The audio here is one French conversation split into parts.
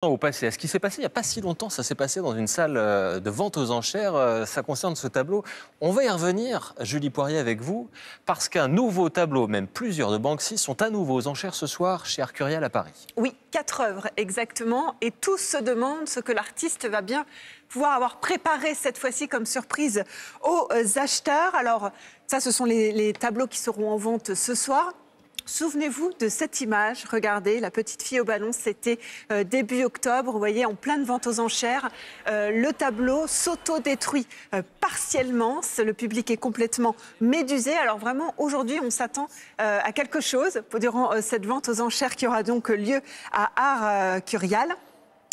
Au passé, ce qui s'est passé il n'y a pas si longtemps, ça s'est passé dans une salle de vente aux enchères, ça concerne ce tableau. On va y revenir, Julie Poirier, avec vous, parce qu'un nouveau tableau, même plusieurs de Banksy, sont à nouveau aux enchères ce soir chez Arcurial à Paris. Oui, 4 œuvres exactement, et tous se demandent ce que l'artiste va bien pouvoir avoir préparé cette fois-ci comme surprise aux acheteurs. Alors ça, ce sont les tableaux qui seront en vente ce soir. Souvenez-vous de cette image, regardez, la petite fille au ballon, c'était début octobre, vous voyez, en pleine vente aux enchères, le tableau s'auto-détruit partiellement, le public est complètement médusé. Alors vraiment, aujourd'hui, on s'attend à quelque chose durant cette vente aux enchères qui aura donc lieu à Arcurial.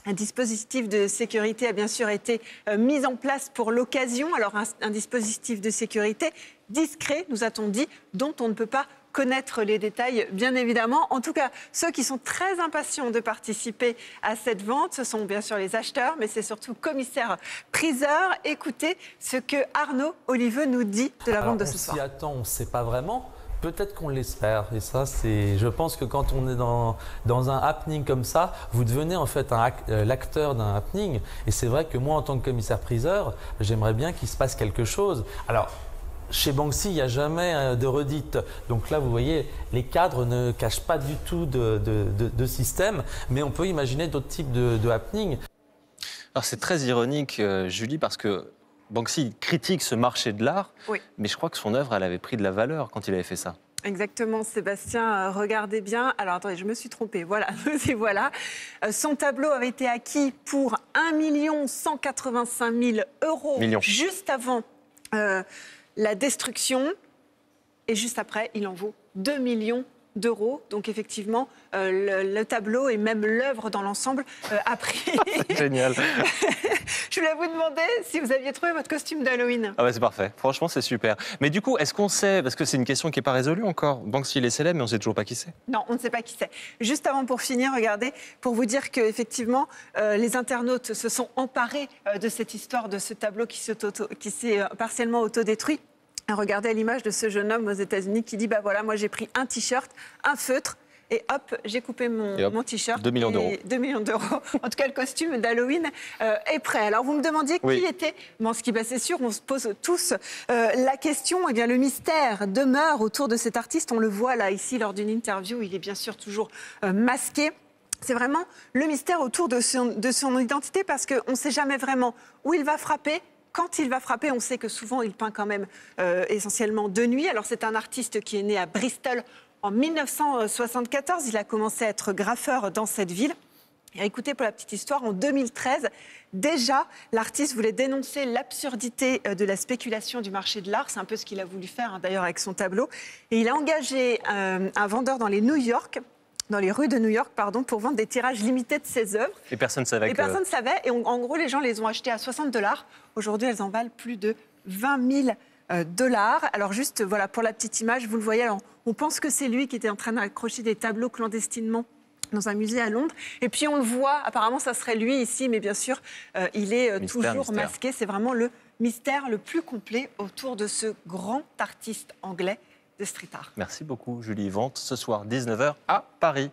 Un dispositif de sécurité a bien sûr été mis en place pour l'occasion. Alors un dispositif de sécurité discret, nous a-t-on dit, dont on ne peut pas connaître les détails, bien évidemment. En tout cas, ceux qui sont très impatients de participer à cette vente, ce sont bien sûr les acheteurs, mais c'est surtout commissaire-priseur. Écoutez ce que Arnaud Oliveux nous dit de la vente de ce soir. On s'y attend, on ne sait pas vraiment. Peut-être qu'on l'espère. Et ça, je pense que quand on est dans un happening comme ça, vous devenez en fait l'acteur d'un happening. Et c'est vrai que moi, en tant que commissaire-priseur, j'aimerais bien qu'il se passe quelque chose. Alors, chez Banksy, il n'y a jamais de redite. Donc là, vous voyez, les cadres ne cachent pas du tout de système, mais on peut imaginer d'autres types de happenings. Alors c'est très ironique, Julie, parce que Banksy critique ce marché de l'art, oui, mais je crois que son œuvre, elle avait pris de la valeur quand il avait fait ça. Exactement, Sébastien, regardez bien. Alors attendez, je me suis trompée, voilà, et voilà. Son tableau avait été acquis pour 1 185 000 €, juste avant la destruction, et juste après, il en vaut 2 millions d'euros. Donc effectivement, le tableau et même l'œuvre dans l'ensemble a pris. Génial. Je voulais vous demander si vous aviez trouvé votre costume d'Halloween. Ah ouais, c'est parfait. Franchement, c'est super. Mais du coup, est-ce qu'on sait, parce que c'est une question qui n'est pas résolue encore, Banksy il est célèbre, mais on ne sait toujours pas qui c'est. Non, on ne sait pas qui c'est. Juste avant, pour finir, regardez, pour vous dire qu'effectivement, les internautes se sont emparés de cette histoire, de ce tableau qui s'est partiellement autodétruit. Regardez l'image de ce jeune homme aux États-Unis qui dit, bah voilà, moi j'ai pris un t-shirt, un feutre, et hop, j'ai coupé mon t-shirt. 2 millions d'euros. 2 millions d'euros. En tout cas, le costume d'Halloween est prêt. Alors, vous me demandiez qui était. Bon, c'est sûr, on se pose tous la question. Eh bien, le mystère demeure autour de cet artiste. On le voit là, ici, lors d'une interview. Il est bien sûr toujours masqué. C'est vraiment le mystère autour de son identité, parce qu'on ne sait jamais vraiment où il va frapper. Quand il va frapper, on sait que souvent, il peint quand même essentiellement de nuit. Alors, c'est un artiste qui est né à Bristol en 1974. Il a commencé à être graffeur dans cette ville. Et écoutez, pour la petite histoire, en 2013, déjà, l'artiste voulait dénoncer l'absurdité de la spéculation du marché de l'art. C'est un peu ce qu'il a voulu faire, d'ailleurs, avec son tableau. Et il a engagé un vendeur dans les rues de New York, pour vendre des tirages limités de ses œuvres. Et personne ne savait. Personne ne savait. Et en gros, les gens les ont achetées à 60 $. Aujourd'hui, elles en valent plus de 20 000 $. Alors juste, voilà, pour la petite image, vous le voyez, alors, on pense que c'est lui qui était en train d'accrocher des tableaux clandestinement dans un musée à Londres. Et puis on le voit, apparemment ça serait lui ici, mais bien sûr, il est toujours masqué. C'est vraiment le mystère le plus complet autour de ce grand artiste anglais de street art. Merci beaucoup, Julie. Vente ce soir, 19 h à Paris.